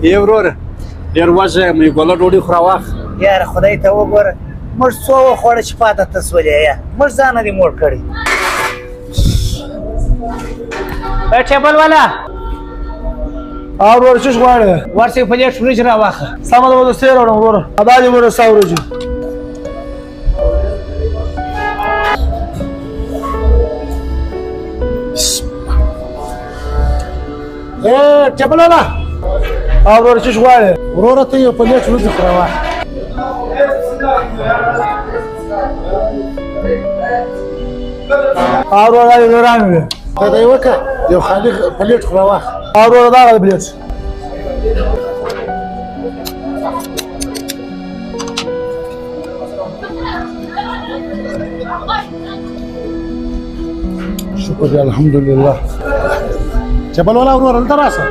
ای ورور ډېر وږی یم ګوله ډوډۍ خو راواخ. یاره خدای ته وګوره موږ څو وخوړه چې پاته ته سولې یا موږ ځانه دې موړ کړی. ټیبل والا او ورور څه غواړې؟ ورسې پلیټ وریجې راواخه. سمه ده به درسته راوړم وروره. ادا دې وروره 100 ورځې. ټیبل والا او ورور څه غواړې؟ وروره ته یو پلیټ وریجې خو راواخه. او ورور دا یې رانه وې دا یې وکړه یو خالي پلیټ خو راواخه. او ورور دا پلیټ شكرا الحمد لله. جبل ولا ورور انت راسه